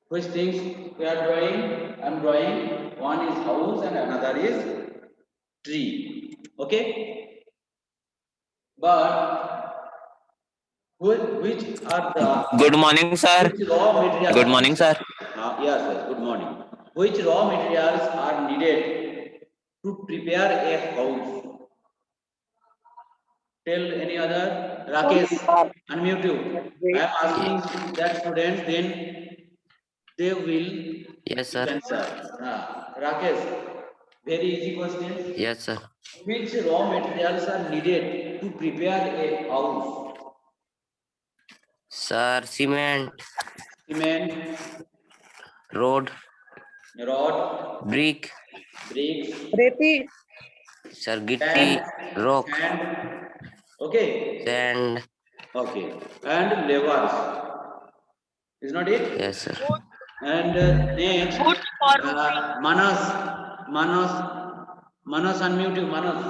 Which things we are drawing? I am drawing. One is house and another is tree. Okay. But which are the Good morning, sir. which raw materials? Good morning, sir. Yes, sir. Good morning. Which raw materials are needed to prepare a house? Tell any other. Rakesh, unmute you. I am asking that students, then they will Yes, sir. answer. Rakesh, very easy question. Yes, sir. Which raw materials are needed to prepare a house? Sir, cement, Cement, road, rod, brick, bricks, sir, gitti, sand, rock, sand. Okay. sand. Okay. And levers. Is not it? Yes, sir. And next, Manas, unmute you, Manas.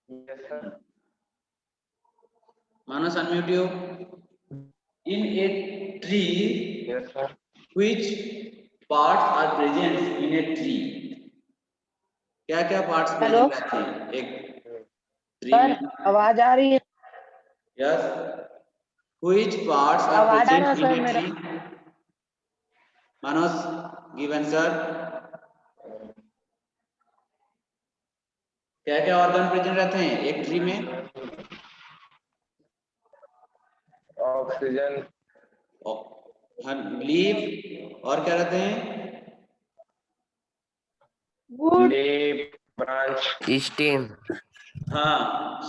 Yes, sir. Manas, unmute you. In a tree, Yes, sir. which parts are present in a tree? क्या क्या parts present रहते हैं एक tree में? आवाज आ रही है? Yes. Which parts are present in a tree? Manas, give answer. क्या क्या ऑर्गन प्रेजेंट रहते हैं एक ट्री में? ऑक्सीजन, लीफ, और क्या रहते हैं? लीफ, ब्रांच, Stem, हाँ,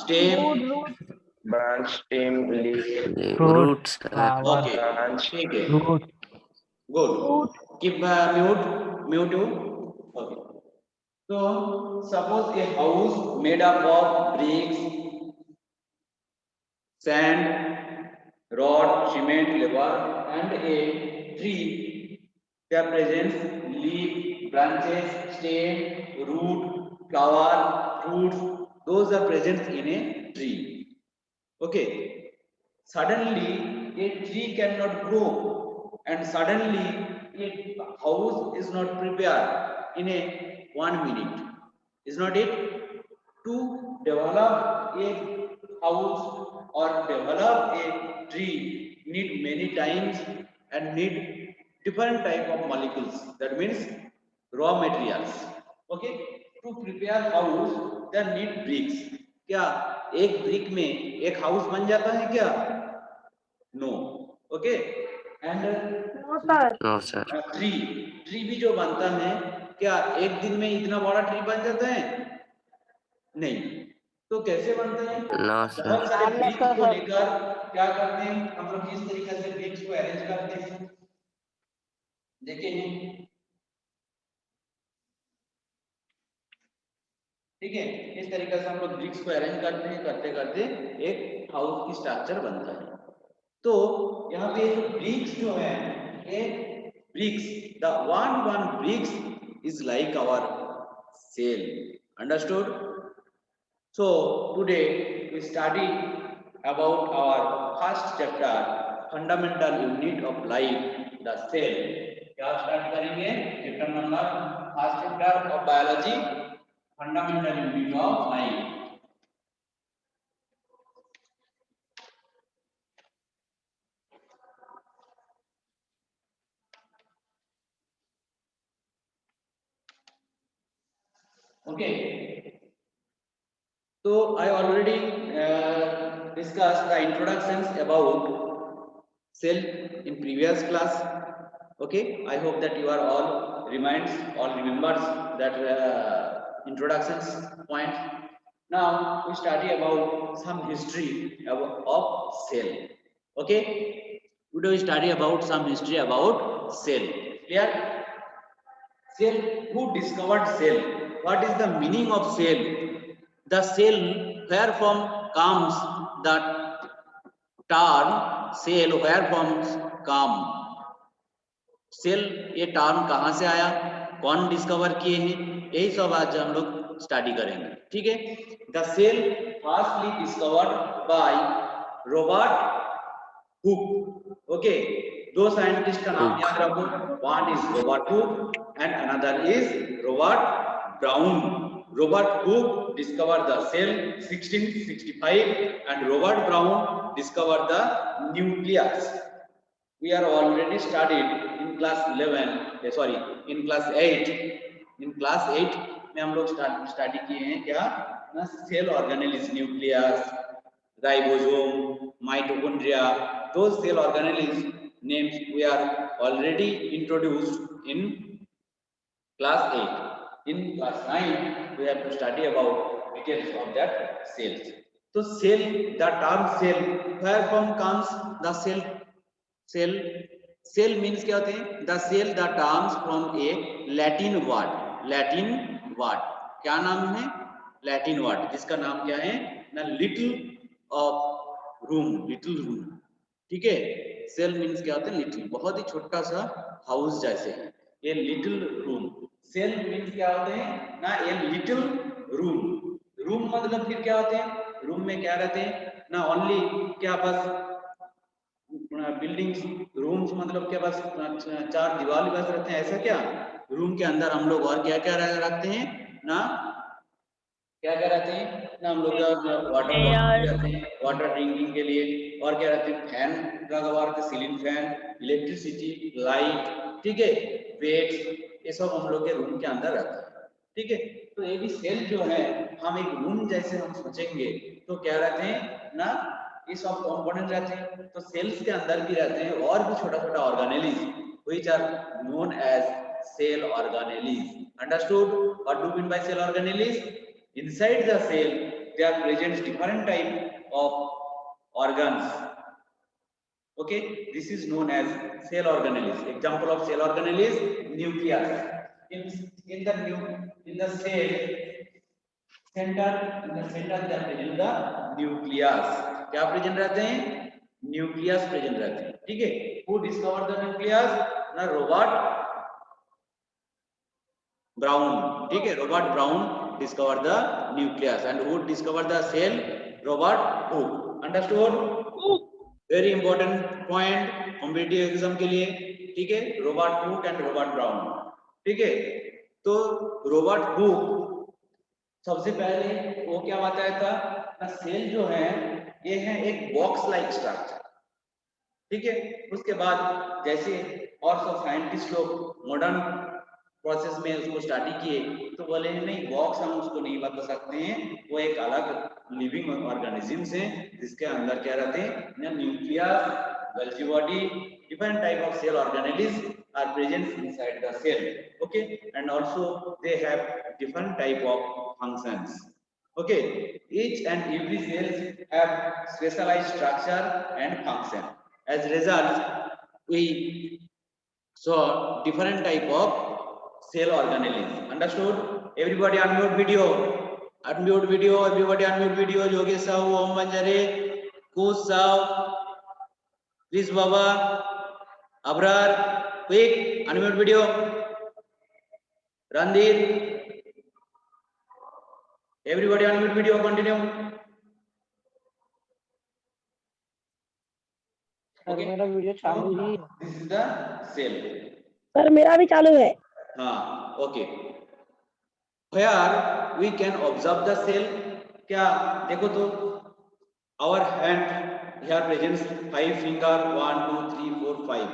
stem, branch, stem, leaf, roots, sir. Okay, branch, ठीक है, good. Keep mute you. Okay. So suppose a house made up of bricks, sand, rod, cement, lever, and a tree. There presents leaf, branches, stem, root, flower, fruits. Those are present in a tree. Okay. Suddenly a tree cannot grow, and suddenly a house is not prepared in a 1 minute. Is not it? To develop a house or develop a tree need many times and need different type of molecules. That means raw materials. Okay. To prepare house there need bricks. क्या एक brick में एक house बन जाता है क्या? No. Okay. And No, sir. Tree भी जो बनता है क्या एक दिन में इतना बड़ा ट्री बन जाता है? नहीं. तो कैसे बनता है? No, sir. बहुत सारे ब्रिक्स को लेकर क्या करते हैं हम लोग, किस तरीके से ब्रिक्स को अरेंज करते हैं देखिए. ठीक है, इस तरीके से हम लोग ब्रिक्स को अरेंज करते हैं, करते करते एक हाउस की स्ट्रक्चर बनता है. तो यहाँ पे ब्रिक्स जो है ये bricks, the one bricks is like our cell. Understood? So today we study about our first chapter, fundamental unit of life, the cell. क्या स्टार्ट करेंगे? Chapter number first chapter of biology, fundamental unit of life. Okay. So I already discussed the introductions about cell in previous class. Okay, I hope that you are all remembers that introductions point. Now we study about some history of cell. Okay, we do study about some history about cell. Clear? Cell. Who discovered cell? What is the meaning of cell? The cell, where from comes the term cell, where from come? Cell ये term कहाँ से आया, कौन discover किए हैं, यही सब आज हम लोग स्टडी करेंगे. ठीक है. The cell firstly discovered by Robert Hooke. Okay, दो साइंटिस्ट का नाम याद रखो. One is Robert Hooke and another is Robert Brown. Robert Hooke discovered the cell 1665 and Robert Brown discovered the nucleus. We are already studied in class 11, sorry, in class 8. In class 8 में हम लोग study किए हैं क्या ना, cell organelles, nucleus, ribosome, mitochondria. Those cell organelles names we are already introduced in class 8. In class 9 we have to study about details of that cells. So cell, the term cell, where from comes the cell? Cell means क्या होते हैं? The cell, the terms from a Latin word. क्या नाम है? Latin word, जिसका नाम क्या है ना, little room. ठीक है. Cell means क्या होते हैं? Little, बहुत ही छोटा सा हाउस जैसे है ये लिटिल रूम. सेल मीन्स क्या होते हैं ना, ए लिटिल रूम मतलब फिर क्या होते हैं, रूम में क्या रहते हैं ना, ओनली क्या बस बिल्डिंग्स, रूम्स मतलब क्या बस चार दीवार बस रहते हैं, ऐसा क्या? रूम के अंदर हम लोग और क्या क्या रखते हैं ना, क्या क्या रहते हैं ना, हम लोग वाटर रहते हैं वाटर ड्रिंकिंग के लिए, और क्या रहते हैं फैन लगा हुआ रहता है, सीलिंग फैन, इलेक्ट्रिसिटी, लाइट, ठीक है, बेड्स, ये सब हम लोग के रूम के अंदर रहता है. ठीक है. तो ये भी सेल जो है, हम एक रूम जैसे हम सोचेंगे तो क्या रहते हैं ना, ये सब कंपोनेंट रहते हैं. तो सेल्स के अंदर भी रहते हैं और भी छोटा छोटा organelles which are known as cell organelles. Understood what do mean by cell organelles? Inside the cell there are present different type of organs. Okay, this is known as cell organelles. Example of cell organelle is nucleus. In the cell center, in the center there are present the nucleus. क्या present रहते हैं? Nucleus present रहते हैं. ठीक है. Who discovered the nucleus? ना Robert brown. ठीक है, Robert brown discovered the nucleus. And who discovered the cell? Robert Hooke. Understood? Very important point competitive exam के लिए. ठीक है, Robert Hooke and Robert brown. ठीक है. तो रॉबर्ट हुक सबसे पहले वो क्या बताया था, सेल जो है ये है एक बॉक्स लाइक स्ट्रक्चर. ठीक है. उसके बाद जैसे और सब साइंटिस्ट लोग मॉडर्न प्रोसेस में उसको स्टडी किए तो बोले नहीं, बॉक्स हम उसको नहीं बता सकते हैं, वो एक अलग लिविंग ऑर्गेनिजम्स हैं जिसके अंदर क्या रहते हैं ना, nucleus, Golgi body, different type of cell organelles are present inside the cell. Okay, and also they have different type of functions. Okay, each and every cells have specialised structure and function. As result we saw different type of cell organelles. Understood? Everybody unmute video. Unmute video. Everybody unmute video. Yogesh Sahu, Om Banjare, Kush Sahu, Chris Baba, Abrar. Quick, unmute video. Randir. Everybody unmute video. Continue. Okay. मेरा video चालू ही है. This is the cell. Sir मेरा भी चालू है. हाँ, okay. Where we can observe the cell? क्या देखो तो, our hand here presents 5 finger, 1 2 3 4 5.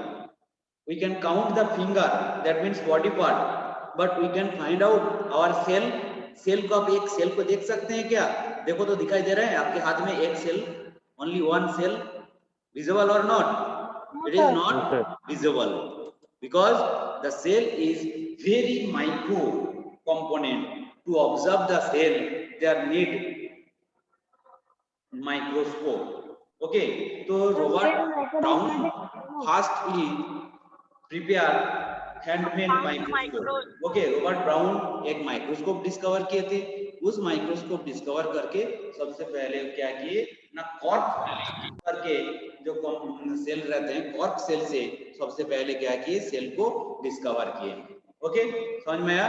We can count the finger, that means body part, but we can find out our cell. Cell को आप एक सेल को देख सकते हैं क्या? देखो तो दिखाई दे रहा है आपके हाथ में एक cell, only one cell. Visible or not? It is not visible because the cell is very micro component. To observe the cell there need microscope. Okay, so Robert Brown firstly prepare handmade microscope. Okay, Robert Brown एक microscope discover किए थे. उस microscope discover करके सबसे पहले क्या किए ना, कॉर्क करके जो सेल रहते हैं, कॉर्क सेल से सबसे पहले क्या किए, सेल को डिस्कवर किए. ओके, समझ में आया?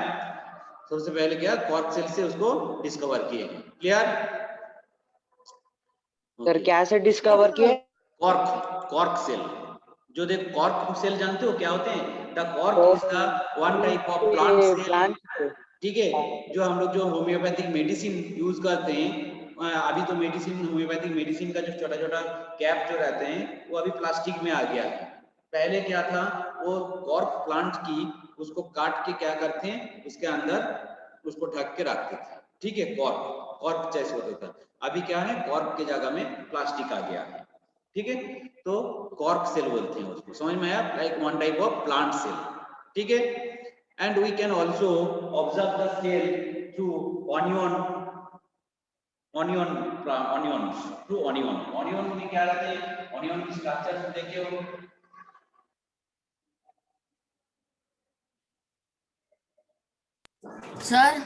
सबसे पहले क्या, कॉर्क सेल से उसको डिस्कवर किए. क्लियर? सर क्या से डिस्कवर किए? Cork cell. जो देख कॉर्क सेल जानते हो क्या होते हैं? The cork is the one type of plant cell, ठीक है, जो हम लोग जो होम्योपैथिक मेडिसिन यूज करते हैं, अभी तो मेडिसिन होम्योपैथिक मेडिसिन का जो छोटा छोटा कैप जो रहते हैं वो अभी प्लास्टिक में आ गया है। पहले क्या था, वो कॉर्क प्लांट की उसको काट के क्या करते हैं, उसके अंदर उसको ढक के रखते थे, ठीक है, कॉर्क जैसे होता था। अभी क्या है, कॉर्क के जगह में प्लास्टिक आ गया है, ठीक है, तो कॉर्क सेल बोलते हैं उसको, समझ में आया? Like one type of plant cell, ठीक है। And we can also observe the cell through onion में क्या रहते हैं, ऑनियन की स्ट्रक्चर देखे हो, sir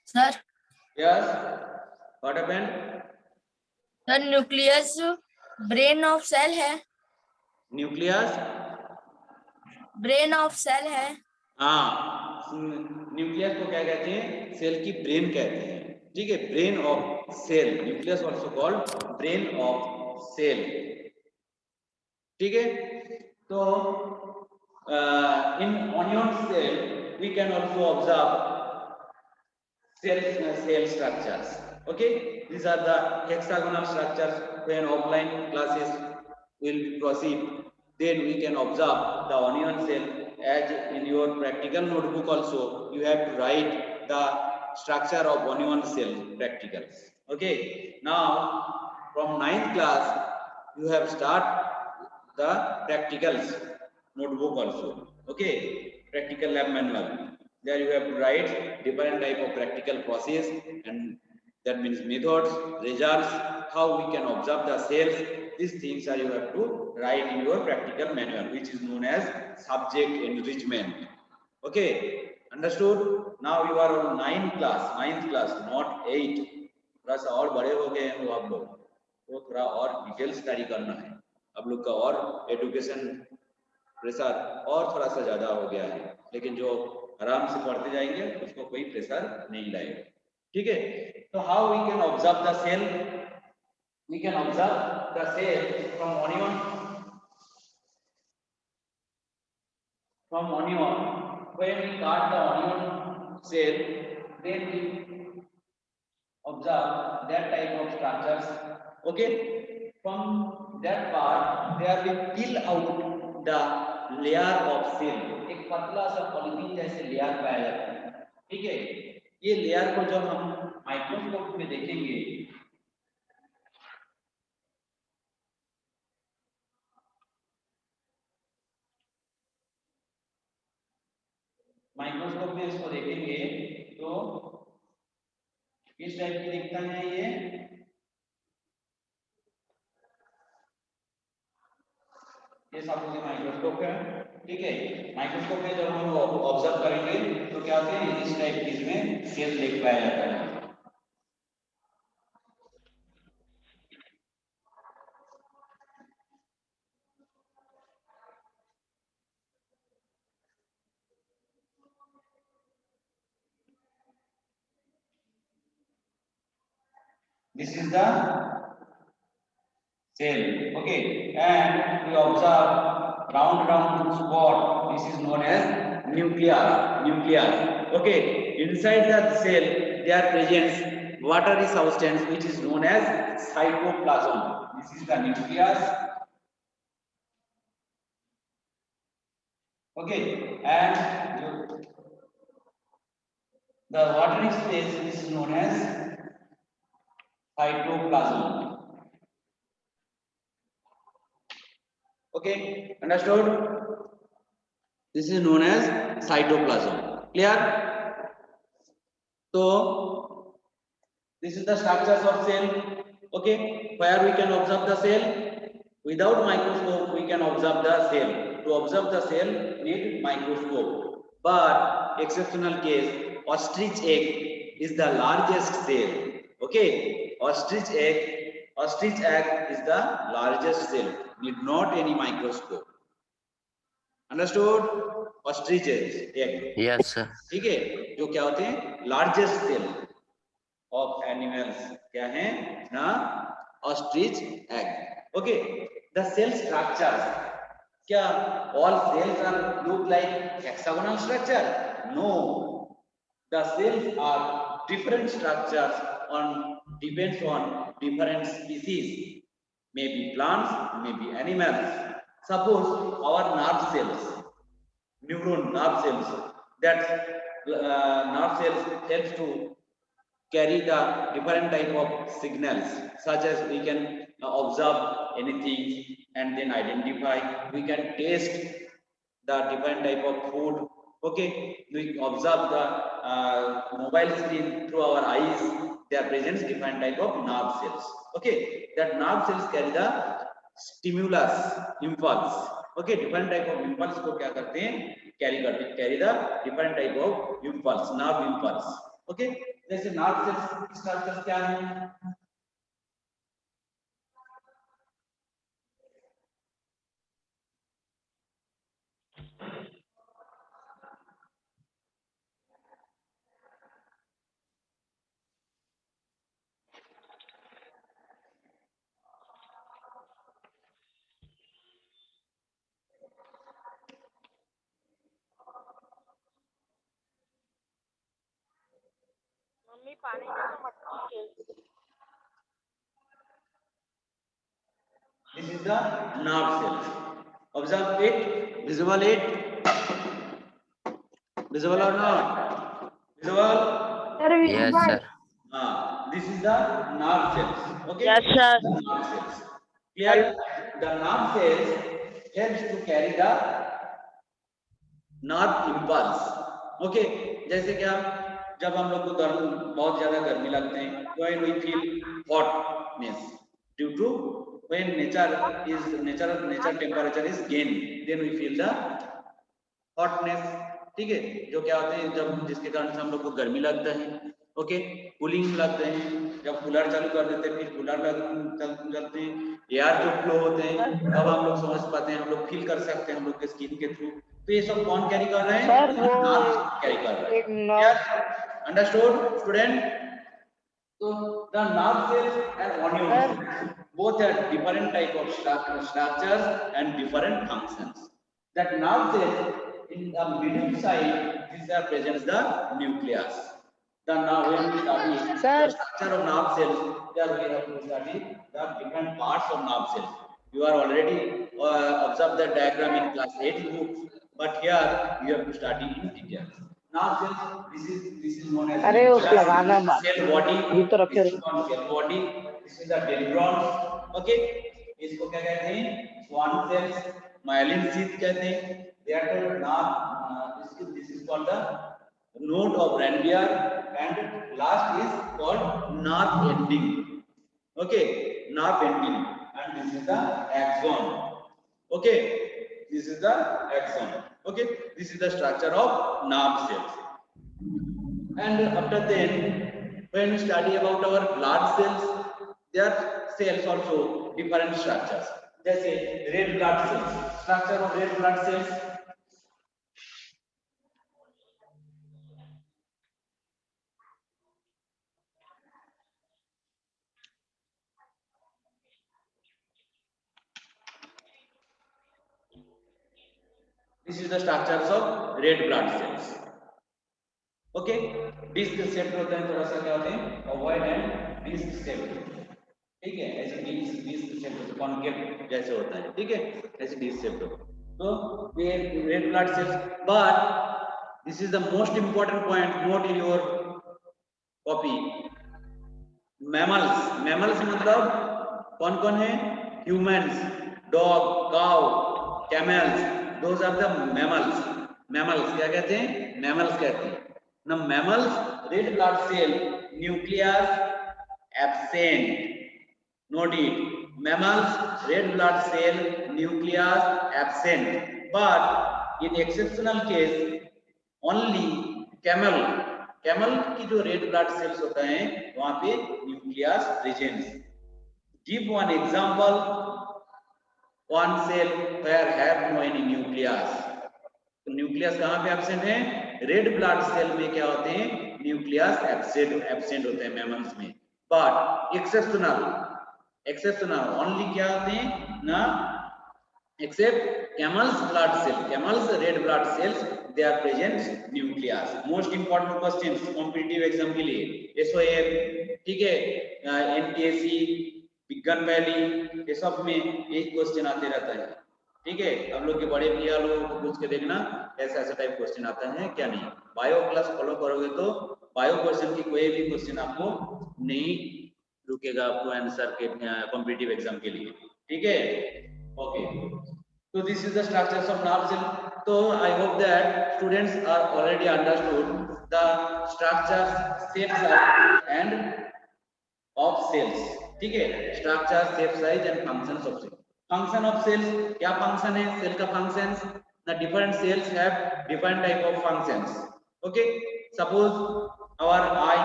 sir yes what happened? Sir nucleus brain of cell है, न्यूक्लियस, ब्रेन ऑफ सेल है। हाँ, न्यूक्लियस को क्या कहते हैं, सेल की ब्रेन कहते हैं, ठीक है, brain of cell, nucleus also called brain of cell, ठीक है। तो in onion cell we can also observe cell structures, okay, these are the hexagonal structures. When offline classes will proceed, then we can observe the onion cell. As in your practical notebook also you have to write the structure of onion cell practicals, okay. Now from 9th class you have start the practicals notebook also, okay, practical lab manual. There you have to write different type of practical process, and that means methods, results, how we can observe the cells. These things are you have to write in your practical manual, which is known as subject enrichment, okay, understood? Now you are on 9th class, not 8. थोड़ा सा और बड़े हो गए हैं आप लोग, तो थोड़ा और डिटेल स्टडी करना है आप लोग का, और एजुकेशन प्रेशर और थोड़ा सा ज्यादा हो गया है, लेकिन जो आराम से पढ़ते जाएंगे उसको कोई प्रेशर नहीं लाएगा, ठीक है। तो how we can observe the cell, we can observe the cell from onion, when we cut the onion cell, then we observe that type of structures, okay. From that part there will peel out the layer of cell, एक पतला सा polythene जैसे layer पाया जाता है, ठीक है। ये लेयर को जब हम माइक्रोस्कोप में देखेंगे, माइक्रोस्कोप में इसको देखेंगे तो किस टाइप की दिखता है ये सब मुझे माइक्रोस्कोप है, ठीक है। माइक्रोस्कोप में जब हम ऑब्जर्व करेंगे तो क्या होते हैं, इस टाइप की इसमें सेल देख पाया जाता है। This is the cell, okay, and we observe round spot. This is known as nucleus, okay. Inside the cell there presents watery substance which is known as cytoplasm. This is the nucleus, okay, and the watery space is known as cytoplasm, okay, understood? This is known as cytoplasm, clear? So this is the structures of cell, okay, where we can observe the cell. Without microscope we can observe the cell. To observe the cell need microscope, but exceptional case, ostrich egg is the largest cell, okay. Ostrich egg is the largest cell, need not any microscope, understood? Ostrich egg, Yes, sir. ठीक है, जो क्या होते हैं, largest cell of animals क्या है ना, ostrich egg. Okay, the cell structures, क्या all cells are look like hexagonal structure? No, the cells are different structures on depends on different species, maybe plants, maybe animals. Suppose our nerve cells, neuron nerve cells, that nerve cells helps to carry the different type of signals, such as we can observe anything and then identify, we can taste the different type of food. Okay, we observe the mobile screen through our eyes, there presents different type of nerve cells. Okay, that nerve cells carry the stimulus impulse. Okay, different type of impulse को क्या करते हैं, carry करते हैं, carry the different type of impulse, nerve impulse. Okay, जैसे nerve cells structure क्या है, this is the nerve cells. Observe it, visible or not? Visible? Yes, sir. This is the nerve cells. Okay. Yes, sir. The nerve cells. Clear? The nerve cells helps to carry the nerve impulse. Okay. जैसे क्या, जब हम लोग को बहुत ज्यादा गर्मी लगते हैं, when we feel hotness due to when nature temperature is gained, then we feel the hotness. ठीक है, जो क्या होते हैं, जब जिसके कारण से हम लोग को गर्मी लगता है. ओके, कूलिंग लगते हैं, जब कूलर चालू कर देते हैं, फिर कूलर चलते हैं, एयर जो फ्लो होते हैं, तब हम लोग समझ पाते हैं, हम लोग फील कर सकते हैं हम लोग के स्किन के थ्रू. तो ये सब कौन कैरी कर रहे हैं? कैरी कर रहे हैं. Understood student? तो the nerve cells and onions both have different type of structures and different functions. That nerve cells in the middle side, these are presents the nucleus. The now when we study the structure of nerve cells, there we have to study the different parts of nerve cells. You are already observed the diagram in class 8 books, but here you have to study in detail. Nerve cells, this is known as cell body. This is called cell body. This is the dendrons. Okay, इसको क्या कहते हैं? Schwann cells, myelin sheath कहते हैं. This is called the node of Ranvier, and last is called nerve ending. Okay, nerve ending, and this is the axon. Okay, this is the axon. Okay, this is the structure of nerve cells. And after then, when we study about our blood cells, their cells also different structures. जैसे red blood cells, structure of red blood cells. This is the structures of red blood cells. Okay, disc shaped होते हैं, थोड़ा सा क्या होते हैं, ovoid and disc shaped. ठीक है, ऐसे disc shaped concave जैसे होता है. ठीक है, ऐसे disc shaped होता है. तो ये red blood cells, but this is the most important point. Note in your copy. Mammals मतलब कौन कौन है? Humans, dog, cow, camels. Those are the mammals. Mammals क्या कहते हैं? Mammals कहते हैं. Now mammals, red blood cell nucleus absent. Note it. Mammals, red blood cell nucleus absent. But in exceptional case, only camel की जो red blood cells होता है, वहाँ पे nucleus present. Give one example. One cell where have no any nucleus. तो nucleus कहाँ पे absent है? रेड ब्लड सेल में क्या होते हैं? न्यूक्लियस एब्सेंट होते हैं मैमल्स में, बट एक्सेप्शनल ओनली क्या होते हैं ना, except camel's blood cell, camel's red blood cells, they are present nucleus. Most important questions competitive exam के लिए SOF, ठीक है, NTSC, विज्ञान वैली, ये सब में एक क्वेश्चन आते रहता है, ठीक है। हम लोग के बड़े भैया लोगों को पूछ के देखना ऐसा ऐसा टाइप क्वेश्चन आता है क्या नहीं। बायो क्लास फॉलो करोगे तो बायो क्वेश्चन की कोई भी क्वेश्चन आपको नहीं रुकेगा आपको आंसर के कॉम्पिटिटिव एग्जाम के लिए, ठीक है। Okay, so this is the structures of nerve cell. So I hope that students are already understood the structures, shape, and of cells. ठीक है, structure, shape, size and functions of cells. Function of cells क्या function है? Cell का functions. The different cells have different type of functions. Okay, suppose our eye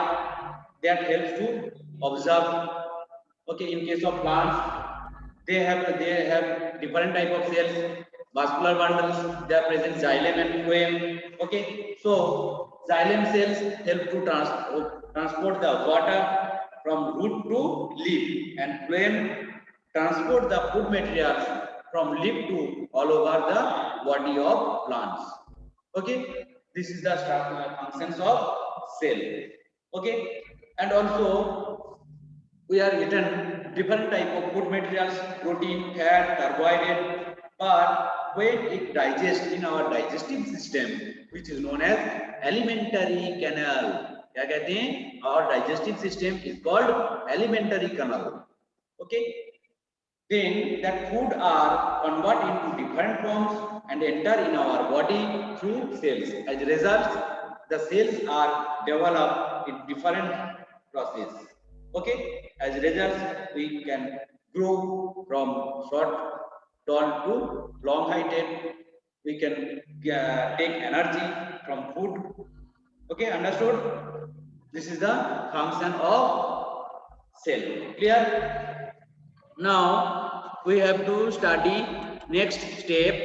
that helps to observe. Okay, in case of plants. They have different type of cells, vascular bundles, they are present xylem and phloem. Okay, so xylem cells help to transport the water from root to leaf, and phloem transport the food materials from leaf to all over the body of plants. Okay, this is the functions of cell. Okay, and also we are eaten different type of food materials, protein, fat, carbohydrate, but when it digests in our digestive system, which is known as alimentary canal, क्या कहते हैं? Our digestive system is called alimentary canal. Okay, then that food are converted into different forms and enter in our body through cells. As a result, the cells are developed in different process. Okay, as a result, we can grow from short, tall to long heighted. We can take energy from food. Okay, understood? This is the function of cell. Clear? Now we have to study next step,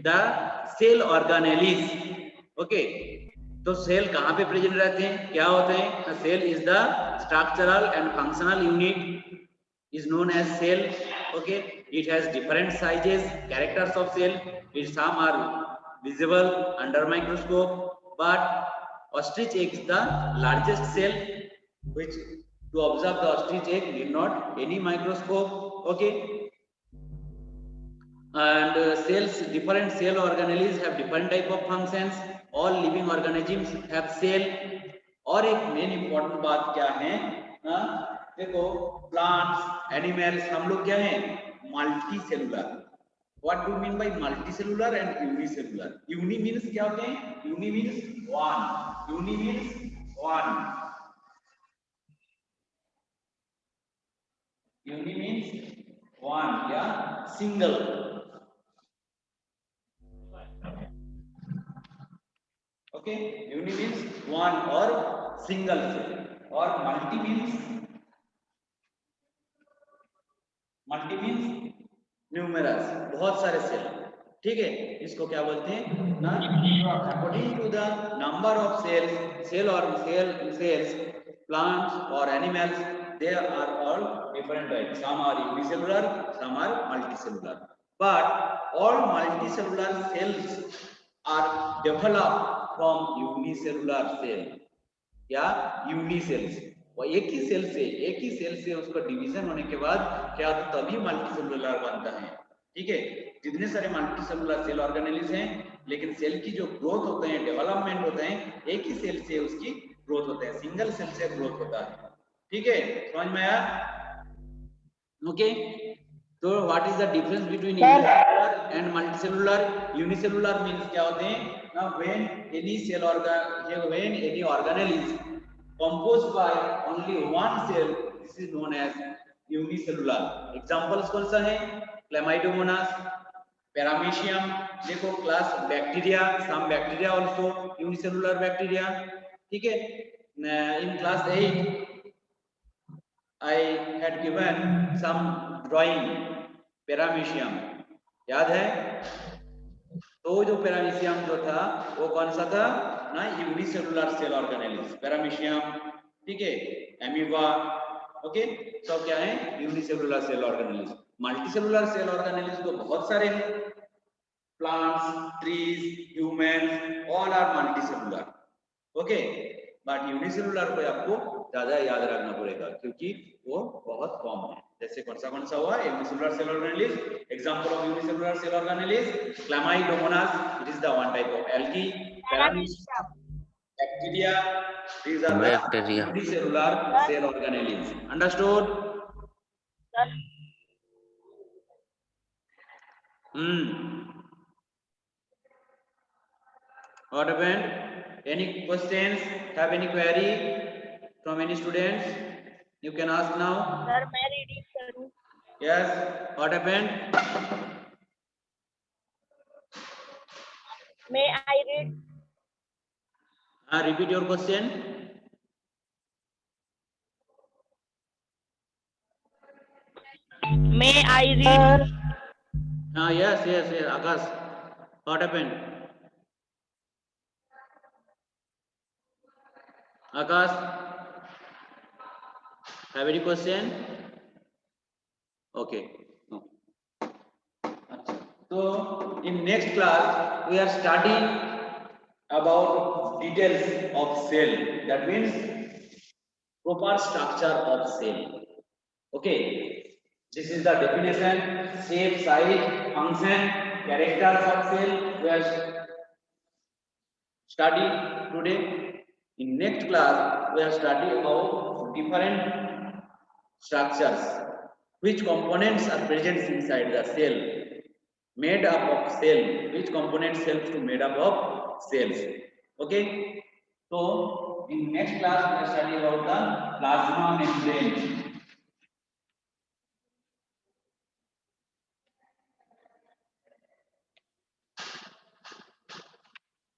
the cell organelles. Okay, तो cell कहाँ पे present रहते हैं, क्या होते हैं? Cell is the structural and functional unit, is known as cell. Okay, it has different sizes, characters of cell. Some are visible under microscope, but ostrich egg is the largest cell, which to observe the ostrich egg need not any microscope. Okay, and cells, different cell organelles have different type of functions. All living organisms have cell. और एक main important बात क्या है ना, देखो plants, animals, हम लोग क्या है? Multicellular. What do mean by multicellular and unicellular? Uni means क्या होते हैं? Uni means one, uni means one, uni means one या single. Okay, uni means one or single cell, or multi means numerous, बहुत सारे cell. ठीक है, इसको क्या बोलते हैं ना? According to the number of cells, cells, plants or animals, they are all different types. Some are unicellular, some are multicellular. But all multicellular cells are developed from unicellular cell या यूनिसेल्स. वो एक ही सेल से उसका division होने के बाद क्या होता है? तभी मल्टीसेलुलर बनता है. ठीक है, जितने सारे मल्टीसेलुलर सेल ऑर्गेनेल्स हैं, लेकिन सेल की जो ग्रोथ होते हैं, डेवलपमेंट होते हैं, एक ही सेल से उसकी ग्रोथ होता है, सिंगल सेल से ग्रोथ होता है. ठीक है, समझ में आया? ओके, तो what is the difference between unicellular and multicellular? Unicellular means क्या होते हैं? Now when any organelle is composed by only one cell, this is known as unicellular. Examples कौन सा है? Chlamydomonas, Paramecium. देखो class bacteria, some bacteria also unicellular bacteria. ठीक है, in class 8 I had given some drawing Paramecium, याद है? तो जो पैरामीशियम जो था वो कौन सा था ना, यूनिसेलुलर सेल ऑर्गेनेलिस, पैरामीशियम, ठीक है, एमीबा, ओके। तो क्या है, unicellular cell organelles. Multicellular cell organelles तो बहुत सारे हैं, plants, trees, humans, all are multicellular, okay. But unicellular को आपको ज्यादा याद रखना पड़ेगा क्योंकि वो बहुत कम है। जैसे कौन सा हुआ, unicellular cell organelles. Example of unicellular cell organelles, Chlamydomonas, it is the one type of algae, paramecium, bacteria, these are the Bacteria. unicellular cell organelles. Understood? What happened? Any questions? Have any query from any students? You can ask now. Sir मैं reading करूं? Yes. What happened? May I read? Repeat your question. May I read? Yes. Akash. What happened? Akash, have any question? Okay. No. So in next class we are studying about details of cell. That means proper structure of cell. Okay. This is the definition, shape, size, function, characters of cell. We are studying today. In next class, we are studying about different structures, which components are present inside the cell, made up of cell, which components helps to made up of cells. Okay. So in next class, we are studying about the plasma membrane.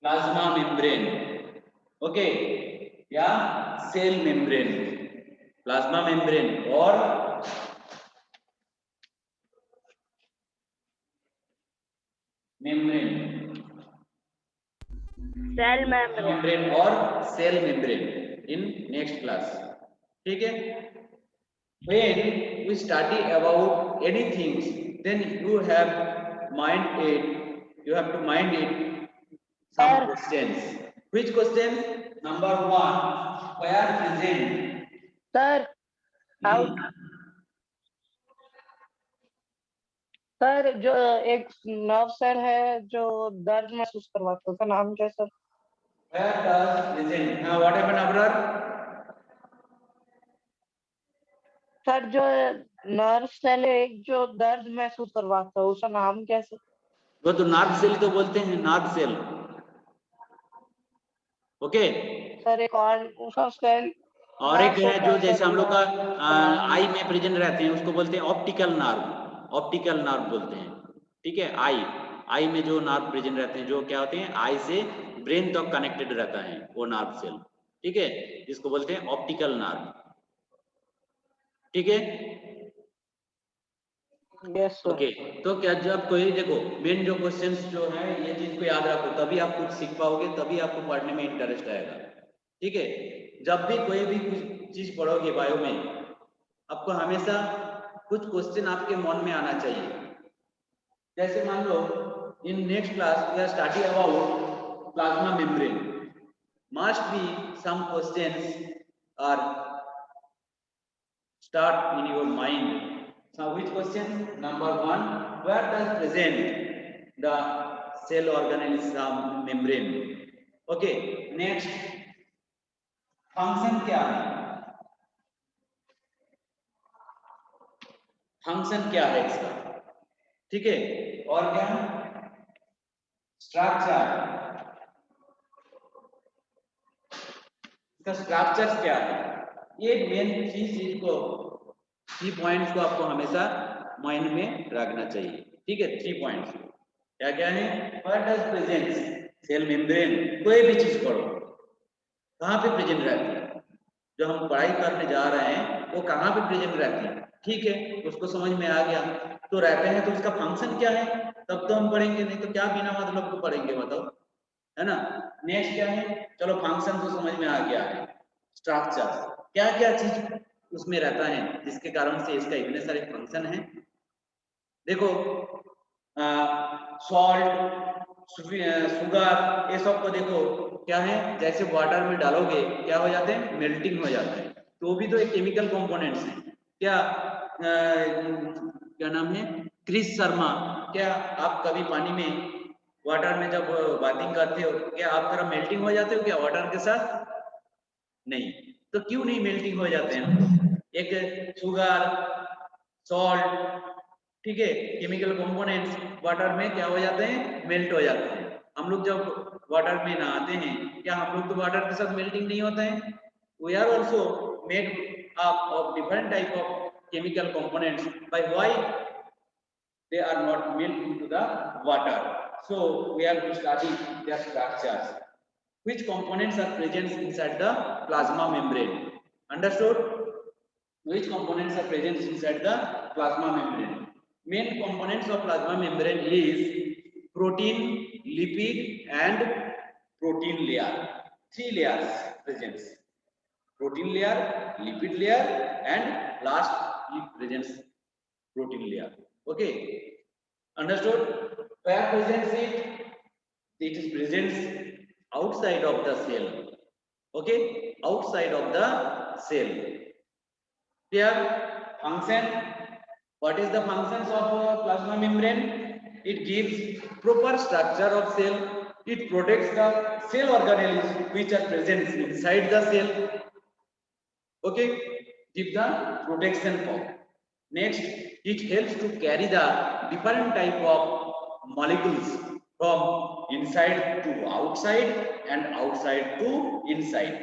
Plasma membrane, okay, या cell membrane, plasma membrane और membrane, Cell membrane और cell membrane in next class. ठीक है? When we study about anything, then you have to mind it some questions. Which questions? Number one, where present? Sir out sir जो एक nerve cell है जो दर्द महसूस करवाता है, उसका नाम क्या है sir? Where does present? What happened, Abrar? Sir जो नर्व सेल है एक जो दर्द महसूस करवाता है, उसका नाम क्या है सर? वो तो नर्व सेल तो बोलते हैं, नर्व सेल, ओके। सर एक और उसका सेल और एक है जो जैसे हम लोग का आई में प्रेजेंट रहते हैं, उसको बोलते हैं ऑप्टिकल नर्व बोलते हैं, ठीक है। आई में जो नर्व प्रेजेंट रहते हैं, जो क्या होते हैं, आई से ब्रेन तक कनेक्टेड रहता है वो नर्व सेल, ठीक है, जिसको बोलते हैं ऑप्टिकल नर्व, ठीक है। Yes sir. ओके, तो क्या जब कोई देखो मेन जो क्वेश्चंस जो है ये चीज को याद रखो, तभी आप कुछ सीख पाओगे, तभी आपको पढ़ने में इंटरेस्ट आएगा, ठीक है। जब भी कोई भी कुछ चीज पढ़ोगे बायो में, आपको हमेशा कुछ क्वेश्चन आपके मन में आना चाहिए। जैसे मान लो in next class we are study about plasma membrane, must be some questions are start in your mind. So which question? Number one, where does present the cell organelle membrane? Okay, next, function क्या है? Function क्या है इसका, ठीक है। और क्या, structure, इसका स्ट्रक्चर क्या है, ये मेन चीज को, की पॉइंट्स को आपको हमेशा माइंड में रखना चाहिए, ठीक है। 3 पॉइंट्स क्या क्या है? What does present cell membrane, कोई भी चीज पढ़ो कहाँ पे प्रेजेंट रहती है, जो हम पढ़ाई करने जा रहे हैं वो कहाँ पे प्रेजेंट रहती है, ठीक है, उसको समझ में आ गया तो रहते हैं, तो उसका फंक्शन क्या है, तब तो हम पढ़ेंगे, नहीं तो क्या बिना मतलब को पढ़ेंगे बताओ, है ना। नेक्स्ट क्या है, चलो फंक्शन तो समझ में आ गया है। स्ट्रक्चर, क्या क्या चीज उसमें रहता है जिसके कारण से इसका इतने सारे फंक्शन है। देखो सॉल्ट, शुगर, ये सब को देखो क्या है, जैसे वाटर में डालोगे क्या हो जाते हैं, मेल्टिंग हो जाता है। तो वो भी तो एक केमिकल कंपोनेंट्स है। क्या क्या नाम है, क्रिस शर्मा, क्या आप कभी पानी में वाटर में जब बाथिंग करते हो क्या आप थोड़ा मेल्टिंग हो जाते हो क्या वाटर के साथ? नहीं। तो क्यों नहीं मेल्टिंग हो जाते हैं? एक शुगर, सॉल्ट, ठीक है, केमिकल कंपोनेंट्स वाटर में क्या हो जाते हैं, मेल्ट हो जाते हैं। हम लोग जब वाटर में नहाते हैं क्या हम लोग तो वाटर के साथ मेल्टिंग नहीं होते हैं? We are also made up of different type of chemical components, by why they are not melt into the water. So we have to study their structures. Which components are present inside the plasma membrane? Understood? Which components are present inside the plasma membrane? Main components of plasma membrane is protein, lipid and protein layer. Three layers presents. Protein layer, lipid layer and last it presents protein layer. Okay, understood? Where presents it? It is presents outside of the cell. Okay, outside of the cell. Here function, what is the functions of plasma membrane? It gives proper structure of cell, it protects the cell organelles which are present inside the cell. Okay, give the protection form. Next, it helps to carry the different type of molecules from inside to outside and outside to inside.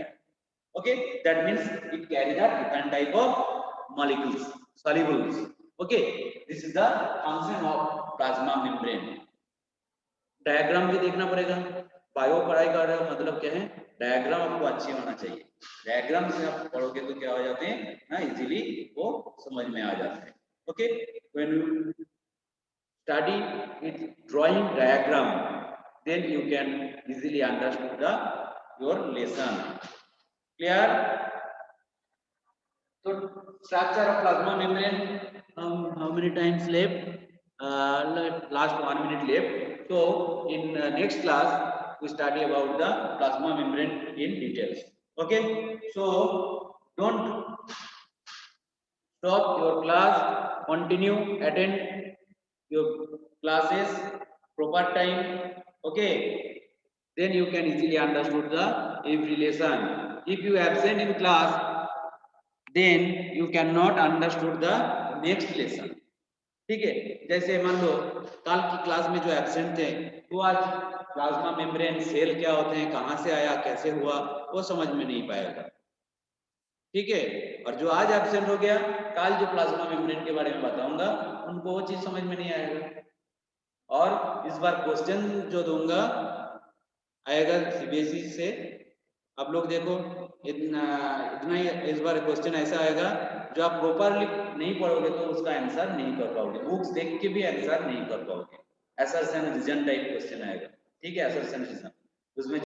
Okay, that means it carries the different type of molecules, solubles. Okay, this is the function of plasma membrane. Diagram भी देखना पड़ेगा, bio पढ़ाई कर रहे हो मतलब क्या है, डायग्राम आपको अच्छी होना चाहिए। डायग्राम से आप पढ़ोगे तो क्या हो जाते हैं ना, इजीली वो समझ में आ जाते हैं। Okay, when you study with drawing diagram then you can easily understand the your lesson. Clear? तो structure of plasma membrane, how many times left? Last 1 minute left. So in next class we study about the plasma membrane in details. Okay, so don't stop your class, continue, attend your classes proper time. Okay, then you can easily understood the every lesson. If you absent in class then you cannot understood the next lesson. ठीक है, जैसे मान लो कल की class में जो absent थे वो आज प्लाज्मा मेम्ब्रेन सेल क्या होते हैं, कहां से आया, कैसे हुआ, वो समझ में नहीं पाएगा। ठीक है, और जो आज एब्सेंट हो गया कल जो प्लाज्मा मेम्ब्रेन के बारे में बताऊंगा उनको वो चीज समझ में नहीं आएगा। और इस बार क्वेश्चन जो दूंगा आएगा सीबीएसई से, आप लोग देखो इतना ही इस बार क्वेश्चन ऐसा आएगा जो आप प्रॉपरली नहीं पढ़ोगे तो उसका आंसर नहीं कर पाओगे, बुक्स देख के भी आंसर नहीं कर पाओगे। असर्शन रीजन टाइप क्वेश्चन आएगा, ठीक है, असर्शन रीजन, उसमें